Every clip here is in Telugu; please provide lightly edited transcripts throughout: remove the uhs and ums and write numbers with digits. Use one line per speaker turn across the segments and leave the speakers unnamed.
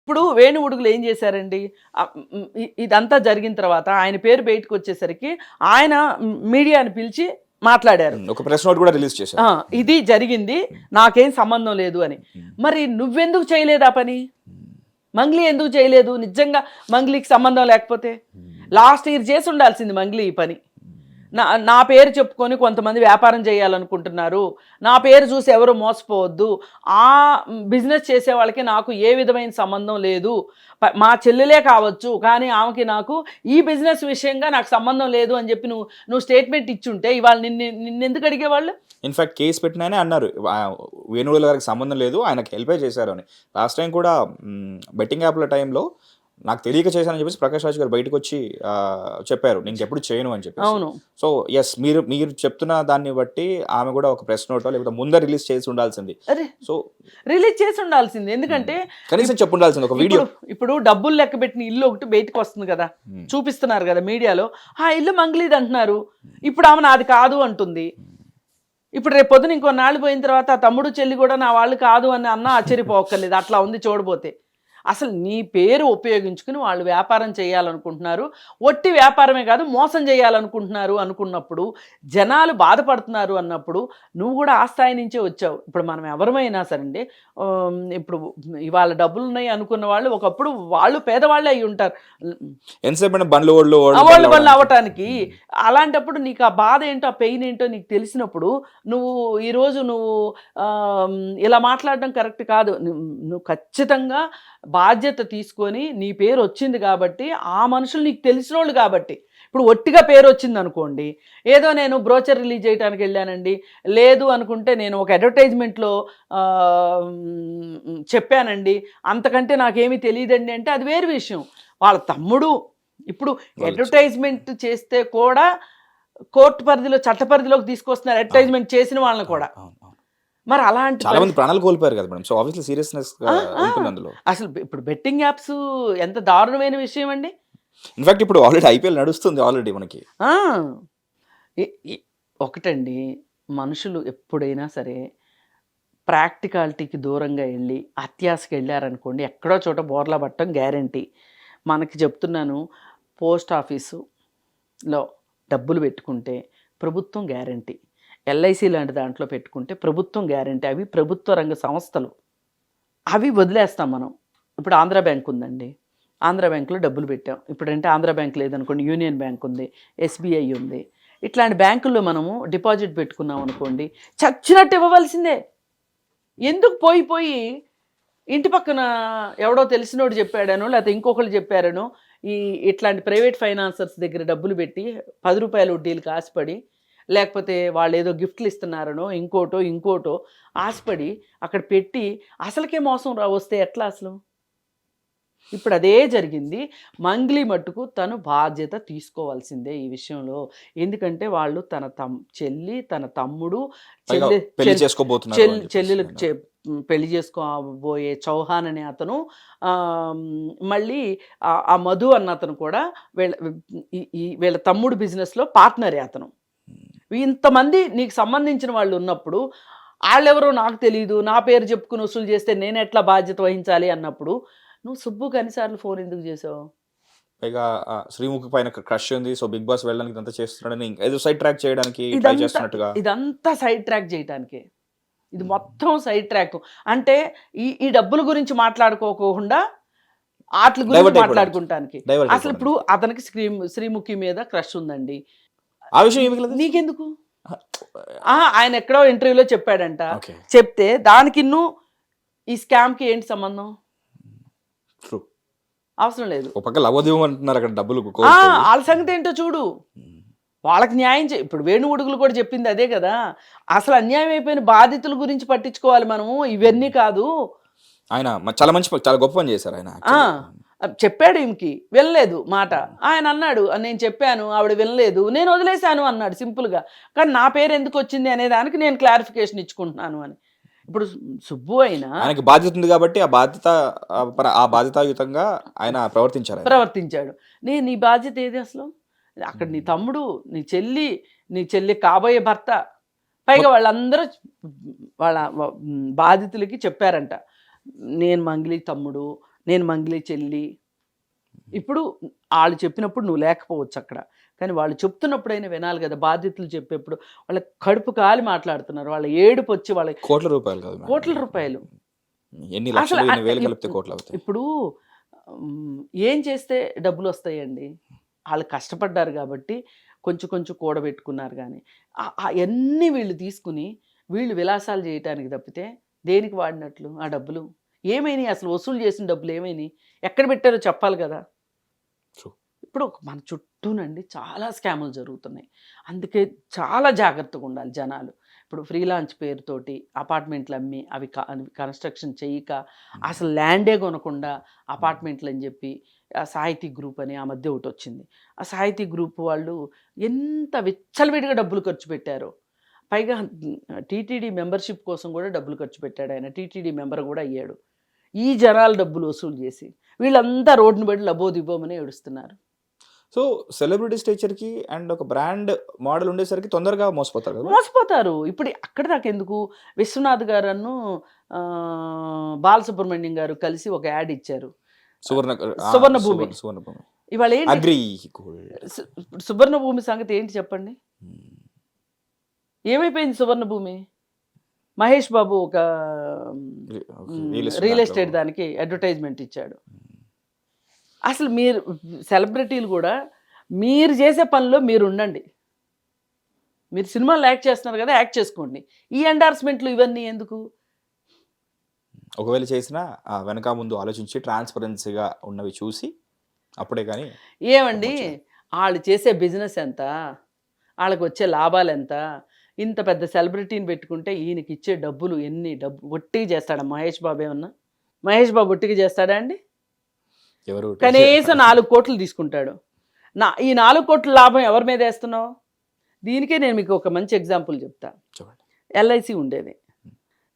ఇప్పుడు వేణువుడుగులు ఏం చేశారండి, ఇదంతా జరిగిన తర్వాత ఆయన పేరు బయటకు వచ్చేసరికి ఆయన మీడియాని పిలిచి మాట్లాడారు,
ఒక ప్రెస్ నోట్ కూడా రిలీజ్ చేశారు,
ఇది జరిగింది నాకేం సంబంధం లేదు అని. మరి నువ్వెందుకు చేయలేదు ఆ పని? మంగ్లీ ఎందుకు చేయలేదు? నిజంగా మంగ్లీకి సంబంధం లేకపోతే లాస్ట్ ఇయర్ చేసి ఉండాల్సింది మంగ్లీ ఈ పని. నా పేరు చెప్పుకొని కొంతమంది వ్యాపారం చేయాలనుకుంటున్నారు, నా పేరు చూసి ఎవరు మోసపోవద్దు, ఆ బిజినెస్ చేసే వాళ్ళకి నాకు ఏ విధమైన సంబంధం లేదు, మా చెల్లెలే కావచ్చు కానీ ఆమెకి నాకు ఈ బిజినెస్ విషయంగా నాకు సంబంధం లేదు అని చెప్పి నువ్వు స్టేట్మెంట్ ఇచ్చుంటే ఇవాళ నిన్నెందుకు అడిగేవాళ్ళు?
ఇన్ఫాక్ట్ కేసు పెట్టినానే అన్నారు వేణుగోపాల్ గారికి సంబంధం లేదు, ఆయనకు హెల్పే చేశారు అని. లాస్ట్ టైం కూడా బెట్టింగ్ యాప్ల టైంలో నాకు తెలియక చేశానని చెప్పేసి ప్రకాష్ రాజ్ గారు బయటకు వచ్చి చెప్పారు, నేను ఎప్పుడు చేయను అని చెప్పి. సో ఎస్, మీరు చెప్తున్న దాన్ని బట్టి ఆమె కూడా ఒక ప్రెస్ నోటో లేకపోతే ముందే రిలీజ్ చేసి ఉండాల్సింది.
సో రిలీజ్ చేసి ఉండాల్సింది, ఎందుకంటే
కనీసం చెప్పు ఉండాల్సింది ఒక వీడియో.
ఇప్పుడు డబ్బులు లెక్క పెట్టిన ఇల్లు ఒకటి బయటకు వస్తుంది కదా, చూపిస్తున్నారు కదా మీడియాలో, ఆ ఇల్లు మంగ్లీది అంటున్నారు. ఇప్పుడు ఆమె నాది కాదు అంటుంది. ఇప్పుడు రేపు పొద్దున ఇంకో నాళ్ళు పోయిన తర్వాత ఆ తమ్ముడు చెల్లి కూడా నా వాళ్ళు కాదు అని అన్నా ఆశ్చర్యపోక్కర్లేదు. అట్లా ఉంది చూడబోతే. అసలు నీ పేరు ఉపయోగించుకుని వాళ్ళు వ్యాపారం చేయాలనుకుంటున్నారు, ఒట్టి వ్యాపారమే కాదు మోసం చేయాలనుకుంటున్నారు అనుకున్నప్పుడు, జనాలు బాధపడుతున్నారు అన్నప్పుడు నువ్వు కూడా ఆ స్థాయి నుంచే వచ్చావు. ఇప్పుడు మనం ఎవరమైనా సరే ఇప్పుడు ఇవాళ డబ్బులు ఉన్నాయి అనుకున్న వాళ్ళు ఒకప్పుడు వాళ్ళు పేదవాళ్ళే అయి ఉంటారు,
ఎంతసేపు బండ్లు
అవ్వటానికి. అలాంటప్పుడు నీకు ఆ బాధ ఏంటో ఆ పెయిన్ ఏంటో నీకు తెలిసినప్పుడు ఈరోజు నువ్వు ఇలా మాట్లాడడం కరెక్ట్ కాదు. నువ్వు ఖచ్చితంగా బాధ్యత తీసుకొని నీ పేరు వచ్చింది కాబట్టి, ఆ మనుషులు నీకు తెలిసిన వాళ్ళు కాబట్టి. ఇప్పుడు ఒట్టిగా పేరు వచ్చింది అనుకోండి, ఏదో నేను బ్రోచర్ రిలీజ్ చేయడానికి వెళ్ళానండి, లేదు అనుకుంటే నేను ఒక అడ్వర్టైజ్మెంట్లో చెప్పానండి, అంతకంటే నాకేమీ తెలియదండి అంటే అది వేరు విషయం. వాళ్ళ తమ్ముడు ఇప్పుడు అడ్వర్టైజ్మెంట్ చేస్తే కూడా కోర్టు పరిధిలో చట్ట పరిధిలోకి తీసుకొస్తున్నారు అడ్వర్టైజ్మెంట్ చేసిన వాళ్ళని కూడా. మరి అలాంటి
చాలా మంది ప్రాణాలు కోల్పోయారు కదా మేడం. సో ఆబ్వియస్లీ సీరియస్నెస్ ఉంటుంది అందులో.
అసలు ఇప్పుడు బెట్టింగ్ యాప్స్ ఎంత దారుణమైన విషయం అండి.
ఇన్ఫాక్ట్ ఇప్పుడు ఆల్రెడీ ఐపీఎల్ నడుస్తుంది ఆల్రెడీ మనకి.
ఒకటండి, మనుషులు ఎప్పుడైనా సరే ప్రాక్టికాలిటీకి దూరంగా వెళ్ళి అత్యాశకి వెళ్ళారనుకోండి, ఎక్కడో చోట బోర్లా పట్టడం గ్యారంటీ. మనకి చెప్తున్నాను, పోస్ట్ ఆఫీసులో డబ్బులు పెట్టుకుంటే ప్రభుత్వం గ్యారంటీ, ఎల్ఐసి లాంటి దాంట్లో పెట్టుకుంటే ప్రభుత్వం గ్యారంటీ. అవి ప్రభుత్వ రంగ సంస్థలు, అవి వదిలేస్తాం మనం. ఇప్పుడు ఆంధ్ర బ్యాంక్ ఉందండి, ఆంధ్ర బ్యాంకులో డబ్బులు పెట్టాం. ఇప్పుడంటే ఆంధ్ర బ్యాంక్ లేదనుకోండి, యూనియన్ బ్యాంక్ ఉంది, ఎస్బీఐ ఉంది. ఇట్లాంటి బ్యాంకుల్లో మనము డిపాజిట్ పెట్టుకున్నాం అనుకోండి, చచ్చినట్టు ఇవ్వవలసిందే. ఎందుకు పోయి ఇంటి పక్కన ఎవడో తెలిసినోడు చెప్పాడనో లేకపోతే ఇంకొకళ్ళు చెప్పారనో ఇట్లాంటి ప్రైవేట్ ఫైనాన్సర్స్ దగ్గర డబ్బులు పెట్టి 10 రూపాయల వడ్డీలకు ఆశపడి, లేకపోతే వాళ్ళు ఏదో గిఫ్ట్లు ఇస్తున్నారనో ఇంకోటో ఆశపడి అక్కడ పెట్టి అసలుకే మోసం వస్తే ఎట్లా అసలు? ఇప్పుడు అదే జరిగింది. మంగ్లీ మట్టుకు తను బాధ్యత తీసుకోవాల్సిందే ఈ విషయంలో. ఎందుకంటే వాళ్ళు తన చెల్లి, తన తమ్ముడు, చెల్లెలకు పెళ్లి చేసుకోబోయే చౌహాన్ అనే అతను, మళ్ళీ ఆ మధు అన్న అతను కూడా వీళ్ళ తమ్ముడు బిజినెస్లో పార్ట్నరే అతను. ఇంతమంది నీకు సంబంధించిన వాళ్ళు ఉన్నప్పుడు వాళ్ళెవరో నాకు తెలియదు, నా పేరు చెప్పుకుని వసూలు చేస్తే నేను ఎట్లా బాధ్యత వహించాలి అన్నప్పుడు నువ్వు సుబ్బుకి అన్నిసార్లు ఫోన్ ఎందుకు చేసావు?
పైగా శ్రీముఖి పైన క్రష్ ఉంది, సో బిగ్ బాస్ వెళ్ళడానికి ఇదంతా చేస్తున్నాడని ఏదో సైడ్ ట్రాక్ చేయడానికి ట్రై చేస్తున్నట్టుగా.
ఇదంతా సైడ్ ట్రాక్ చేయడానికి, ఇది మొత్తం సైడ్ ట్రాక్. అంటే ఈ డబ్బుల గురించి మాట్లాడుకోకుండా వాటి గురించి మాట్లాడుకుంటానికి. అసలు ఇప్పుడు అతనికి శ్రీముఖి మీద క్రష్ ఉందండి,
ఆ విషయం
నీకెందుకు? ఆయన ఎక్కడో ఇంటర్వ్యూలో చెప్పాడంట, చెప్తే దానికి ఈ స్కామ్కి ఏంటి సంబంధం? అవసరం లేదు. వాళ్ళ సంగతి ఏంటో చూడు, వాళ్ళకి న్యాయం ఇప్పుడు వేణువుడుగులు కూడా చెప్పింది అదే కదా. అసలు అన్యాయం అయిపోయిన బాధితుల గురించి పట్టించుకోవాలి మనము, ఇవన్నీ కాదు.
ఆయన చాలా గొప్ప పని చేశారు. ఆయన
చెప్పాడు, ఈమెకి వినలేదు మాట. ఆయన అన్నాడు, నేను చెప్పాను ఆవిడ వినలేదు, నేను వదిలేశాను అన్నాడు సింపుల్గా. కానీ నా పేరు ఎందుకు వచ్చింది అనే దానికి నేను క్లారిఫికేషన్ ఇచ్చుకుంటున్నాను అని. ఇప్పుడు సుబ్బు అయినా
ఆయనకి బాధ్యత ఉంది కాబట్టి ఆ బాధ్యతాయుతంగా ఆయన
ప్రవర్తించాడు. నీ బాధ్యత ఏది అసలు? అక్కడ నీ తమ్ముడు, నీ చెల్లి కాబోయే భర్త, పైగా వాళ్ళందరూ వాళ్ళ బాధితులకి చెప్పారంట, నేను మంగ్లీ తమ్ముడు, నేను మంగ్లీ చెల్లి. ఇప్పుడు వాళ్ళు చెప్పినప్పుడు నువ్వు లేకపోవచ్చు అక్కడ, కానీ వాళ్ళు చెప్తున్నప్పుడైనా వినాలి కదా. బాధ్యతలు చెప్పేప్పుడు వాళ్ళ కడుపు కాలి మాట్లాడుతున్నారు, వాళ్ళ ఏడుపు వచ్చి వాళ్ళ
కోట్ల రూపాయలు కాదు మేడం.
కోట్ల రూపాయలు.
ఎన్ని
అసలు
లక్షలు ఎన్ని వేలు కలిపితే కోట్లు అవుతాయి.
ఇప్పుడు ఏం చేస్తే డబ్బులు వస్తాయండి? వాళ్ళు కష్టపడ్డారు కాబట్టి కొంచెం కొంచెం కూడబెట్టుకున్నారు, కానీ అవన్నీ వీళ్ళు తీసుకుని వీళ్ళు విలాసాలు చేయటానికి తప్పితే దేనికి వాడినట్లు ఆ డబ్బులు? ఏమైనాయి అసలు? వసూలు చేసిన డబ్బులు ఏమైనాయి? ఎక్కడ పెట్టారో చెప్పాలి కదా.
True.
ఇప్పుడు మన చుట్టూనండి చాలా స్కాములు జరుగుతున్నాయి, అందుకే చాలా జాగ్రత్తగా ఉండాలి జనాలు. ఇప్పుడు ఫ్రీ లాంచ్ పేరుతోటి అపార్ట్మెంట్లు అమ్మి అవి కన్స్ట్రక్షన్ చేయక అసలు ల్యాండే కొనకుండా అపార్ట్మెంట్లు అని చెప్పి ఆ సాహితీ గ్రూప్ అని ఆ మధ్య ఒకటి వచ్చింది. ఆ సాహితీ గ్రూప్ వాళ్ళు ఎంత విచ్చలవిడిగా డబ్బులు ఖర్చు పెట్టారో. పైగా టీటీడీ మెంబర్షిప్ కోసం కూడా డబ్బులు ఖర్చు పెట్టాడు ఆయన, టీటీడీ మెంబర్ కూడా అయ్యాడు. ఈ జనాలు డబ్బులు వసూలు చేసి వీళ్ళంతా రోడ్డును బట్టి లబోదిబోమని ఏడుస్తున్నారు.
సో సెలబ్రిటీ స్టేచర్కి అండ్ ఒక బ్రాండ్ మోడల్ ఉండేసరికి తొందరగా మోసపోతారు కదా.
మోసపోతారు. ఇప్పుడు అక్కడ దాకా ఎందుకు, విశ్వనాథ్ గారను బాలసుబ్రహ్మణ్యం గారు కలిసి ఒక యాడ్ ఇచ్చారు, సువర్ణభూమి.
సువర్ణభూమి
ఇవాళ ఏంటి
అగ్రి
సువర్ణభూమి సంగతి ఏంటి చెప్పండి? ఏమైపోయింది సువర్ణభూమి? మహేష్ బాబు ఒక రియల్ ఎస్టేట్ దానికి అడ్వర్టైజ్మెంట్ ఇచ్చాడు. అసలు మీరు సెలబ్రిటీలు కూడా మీరు చేసే పనిలో మీరు ఉండండి. మీరు సినిమాలు యాక్ట్ చేస్తున్నారు కదా, యాక్ట్ చేసుకోండి. ఈ ఎండార్స్మెంట్లు ఇవన్నీ ఎందుకు?
ఒకవేళ చేసినా వెనక ముందు ఆలోచించి ట్రాన్స్పరెన్సీగా ఉన్నవి చూసి అప్పుడే కానీ.
ఏమండి వాళ్ళు చేసే బిజినెస్ ఎంత, వాళ్ళకి వచ్చే లాభాలు ఎంత? ఇంత పెద్ద సెలబ్రిటీని పెట్టుకుంటే ఈయనకి ఇచ్చే డబ్బులు ఎన్ని? డబ్బు ఒట్టిగా చేస్తాడా మహేష్ బాబు? ఏమన్నా మహేష్ బాబు ఒట్టిగా చేస్తాడా అండి?
ఎవరు
కనీసం 4 కోట్లు తీసుకుంటాడు. ఈ 4 కోట్ల లాభం ఎవరి మీద వేస్తున్నావు? దీనికే నేను మీకు ఒక మంచి ఎగ్జాంపుల్ చెప్తా. ఎల్ఐసి ఉండేది,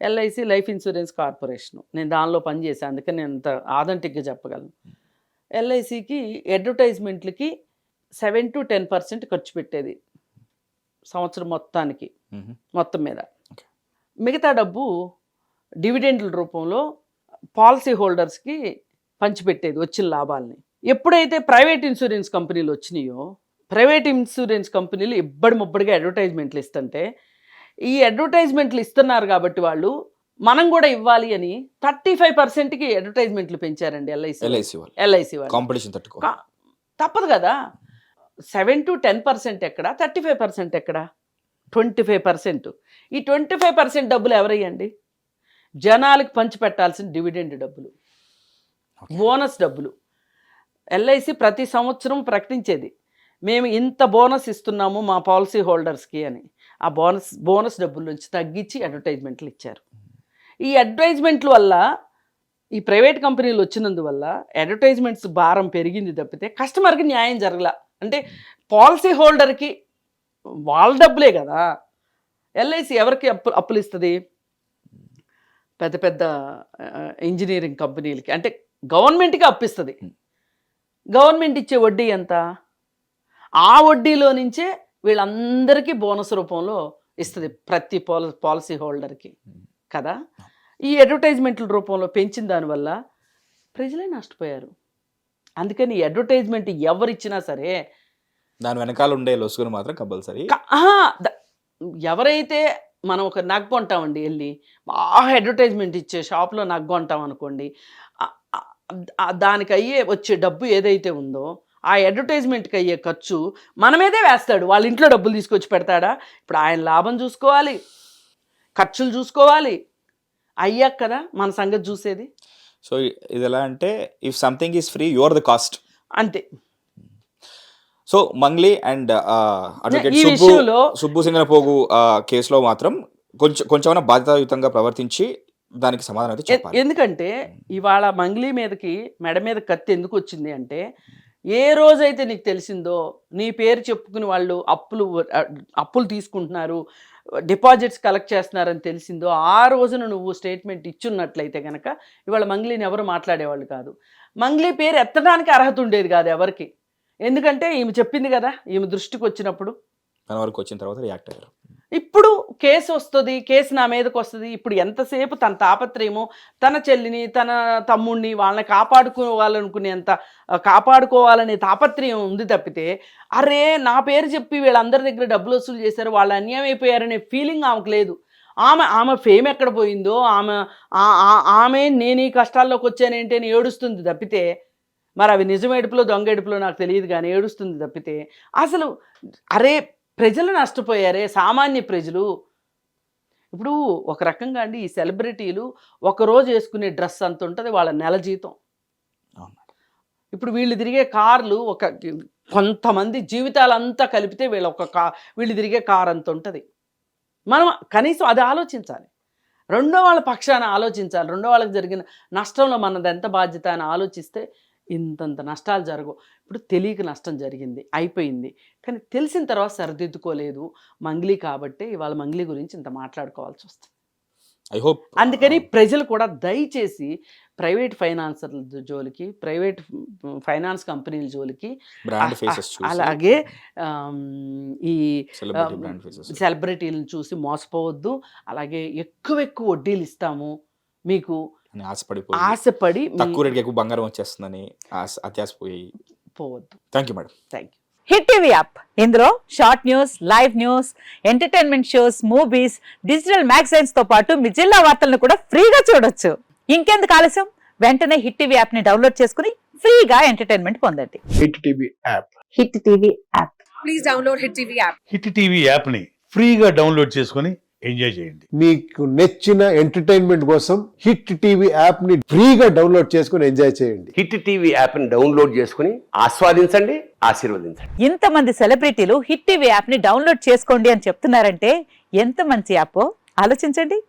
ఎల్ఐసి లైఫ్ ఇన్సూరెన్స్ కార్పొరేషన్. నేను దానిలో పనిచేసాను, అందుకని నేను అంత ఆథెంటిక్గా చెప్పగలను. ఎల్ఐసికి అడ్వర్టైజ్మెంట్లకి 7 to 10% ఖర్చు పెట్టేది సంవత్సరం మొత్తానికి, మొత్తం మీద. మిగతా డబ్బు డివిడెండ్ల రూపంలో పాలసీ హోల్డర్స్కి పంచిపెట్టేది వచ్చిన లాభాలని. ఎప్పుడైతే ప్రైవేట్ ఇన్సూరెన్స్ కంపెనీలు వచ్చినాయో, ప్రైవేట్ ఇన్సూరెన్స్ కంపెనీలు ముబ్బడిగా అడ్వర్టైజ్మెంట్లు ఇస్తుంటే, ఈ అడ్వర్టైజ్మెంట్లు ఇస్తున్నారు కాబట్టి వాళ్ళు మనం కూడా ఇవ్వాలి అని 35%కి అడ్వర్టైజ్మెంట్లు పెంచారండి ఎల్ఐసి వాళ్ళు.
కాంపిటీషన్
తప్పదు కదా. 7 to 10% ఎక్కడ, 35% ఎక్కడ? 25%. ఈ 25% డబ్బులు ఎవరయ్యండి? జనాలకు పంచి పెట్టాల్సిన డివిడెండ్ డబ్బులు, బోనస్ డబ్బులు. ఎల్ఐసి ప్రతి సంవత్సరం ప్రకటించేది, మేము ఇంత బోనస్ ఇస్తున్నాము మా పాలసీ హోల్డర్స్కి అని. ఆ బోనస్ డబ్బుల నుంచి తగ్గించి అడ్వర్టైజ్మెంట్లు ఇచ్చారు. ఈ అడ్వర్టైజ్మెంట్ల వల్ల, ఈ ప్రైవేట్ కంపెనీలు వచ్చినందువల్ల అడ్వర్టైజ్మెంట్స్ భారం పెరిగింది తప్పితే కస్టమర్కి న్యాయం జరగల. అంటే పాలసీ హోల్డర్కి వాళ్ళ డబ్బులే కదా. ఎల్ఐసి ఎవరికి అప్పులు ఇస్తుంది? పెద్ద పెద్ద ఇంజనీరింగ్ కంపెనీలకి, అంటే గవర్నమెంట్కి అప్పిస్తుంది. గవర్నమెంట్ ఇచ్చే వడ్డీ ఎంత? ఆ వడ్డీలో నుంచే వీళ్ళందరికీ బోనస్ రూపంలో ఇస్తుంది ప్రతి పాలసీ హోల్డర్కి కదా. ఈ అడ్వర్టైజ్మెంట్ల రూపంలో పెంచిన దానివల్ల ప్రజలే నష్టపోయారు. అందుకని ఈ అడ్వర్టైజ్మెంట్ ఎవరిచ్చినా సరే
దాని వెనకాల ఉండే లొసుగును మాత్రం కంపల్సరీ.
ఎవరైతే మనం ఒక నగ్గు కొంటామండి, వెళ్ళి బాగా అడ్వర్టైజ్మెంట్ ఇచ్చే షాప్లో నగ్గు కొంటాం అనుకోండి, దానికి అయ్యే వచ్చే డబ్బు ఏదైతే ఉందో ఆ అడ్వర్టైజ్మెంట్కి అయ్యే ఖర్చు మన మీదే వేస్తాడు. వాళ్ళ ఇంట్లో డబ్బులు తీసుకొచ్చి పెడతాడా? ఇప్పుడు ఆయన లాభం చూసుకోవాలి, ఖర్చులు చూసుకోవాలి, అయ్యాక కదా మన సంగతి చూసేది.
సో ఇది ఎలా అంటే, if something is free you are the cost,
అంతే.
So Mangli and advocate Subbu Singanapogu కేసులో మాత్రం కొంచెం బాధ్యతాయుతంగా ప్రవర్తించి దానికి సమాధానం అయితే చెప్పాలి.
ఎందుకంటే ఇవాళ మంగ్లీ మీదకి మెడ మీద కత్తి ఎందుకు వచ్చింది అంటే, ఏ రోజైతే నీకు తెలిసిందో నీ పేరు చెప్పుకుని వాళ్ళు అప్పులు తీసుకుంటున్నారు, డిపాజిట్స్ కలెక్ట్ చేస్తున్నారని తెలిసిందో, ఆ రోజున నువ్వు స్టేట్మెంట్ ఇచ్చున్నట్లయితే కనుక ఇవాళ మంగ్లీని ఎవరు మాట్లాడేవాళ్ళు కాదు. మంగ్లీ పేరు ఎత్తడానికి అర్హత ఉండేది కాదు ఎవరికి. ఎందుకంటే ఈమె చెప్పింది కదా, ఈమె దృష్టికి వచ్చినప్పుడు,
మన వరకు వచ్చిన తర్వాత రియాక్ట్ అయ్యారు.
ఇప్పుడు కేసు వస్తుంది, కేసు నా మీదకి వస్తుంది. ఇప్పుడు ఎంతసేపు తన తాపత్రయమో తన చెల్లిని తన తమ్ముడిని వాళ్ళని కాపాడుకోవాలనే తాపత్రయం ఉంది తప్పితే, అరే నా పేరు చెప్పి వీళ్ళందరి దగ్గర డబ్బులు వసూలు చేశారు, వాళ్ళు అన్యాయం అయిపోయారనే ఫీలింగ్ ఆమెకు లేదు. ఆమె ఫేమ్ ఎక్కడ పోయిందో, ఆమె నేను ఈ కష్టాల్లోకి వచ్చానేంటి అని ఏడుస్తుంది తప్పితే, మరి అవి నిజం ఏడుపులో దొంగ ఏడుపులో నాకు తెలియదు కానీ ఏడుస్తుంది తప్పితే, అసలు అరే ప్రజలు నష్టపోయారే, సామాన్య ప్రజలు. ఇప్పుడు ఒక రకంగా అండి ఈ సెలబ్రిటీలు ఒకరోజు వేసుకునే డ్రెస్ అంత ఉంటుంది వాళ్ళ నెల జీతం. ఇప్పుడు వీళ్ళు తిరిగే కార్లు కొంతమంది జీవితాలంతా కలిపితే వీళ్ళు తిరిగే కార్ అంత ఉంటుంది. మనం కనీసం అది ఆలోచించాలి, రెండో వాళ్ళ పక్షాన ఆలోచించాలి. రెండో వాళ్ళకి జరిగిన నష్టంలో మనది ఎంత బాధ్యత అని ఆలోచిస్తే ఇంతంత నష్టాలు జరగవు. ఇప్పుడు తెలియక నష్టం జరిగింది, అయిపోయింది, కానీ తెలిసిన తర్వాత సరిదిద్దుకోలేదు మంగ్లీ కాబట్టి ఇవాళ మంగ్లీ గురించి ఇంత మాట్లాడుకోవాల్సి వస్తుంది.
ఐ హోప్
అందుకని ప్రజలు కూడా దయచేసి ప్రైవేట్ ఫైనాన్సర్ల జోలికి, ప్రైవేట్ ఫైనాన్స్ కంపెనీల జోలికి, అలాగే ఈ సెలబ్రిటీలను చూసి మోసపోవద్దు. అలాగే ఎక్కువ వడ్డీలు ఇస్తాము మీకు ఆశపడి
తక్కువ రేటుకి ఎక్కువ బంగారం వచ్చేస్తుందని అత్యాశపోయి
పోవద్దు.
Thank you madam.
Thank you.
Hit TV app, ఇందులో short news, live news, entertainment shows, movies, digital magazines తో పాటు మీ జిల్లా వార్తలను కూడా ఫ్రీగా చూడొచ్చు. ఇంకెందుకు ఆలస్యం, వెంటనే హిట్ టీవీ యాప్ ని డౌన్లోడ్ చేసుకుని ఫ్రీగా ఎంటర్టైన్మెంట్ పొందండి.
Hit TV app.
Hit TV app.
Please download hit TV app.
Hit TV app ని ఫ్రీగా డౌన్లోడ్ చేసుకుని ఎంజాయ్ చేయండి.
మీకు నచ్చిన ఎంటర్టైన్మెంట్ కోసం హిట్ టీవీ యాప్ ని ఫ్రీగా డౌన్లోడ్ చేసుకుని ఎంజాయ్ చేయండి.
హిట్ టీవీ యాప్ ని డౌన్లోడ్ చేసుకుని ఆస్వాదించండి, ఆశీర్వదించండి.
ఇంతమంది సెలబ్రిటీలు హిట్ టీవీ యాప్ ని డౌన్లోడ్ చేసుకోండి అని చెప్తున్నారంటే ఎంత మంచి యాప్ ఆలోచించండి.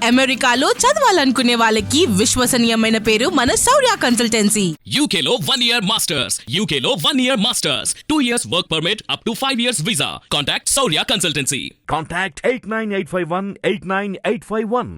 అమెరికాలో చదవాలనుకునే వాళ్ళకి విశ్వసనీయమైన పేరు మన శౌర్య కన్సల్టెన్సీ.
UK లో 1 year masters, UK లో 1 year masters, 2 years work permit up to 5 years visa. Contact Saurya Consultancy.
Contact 89851 89851.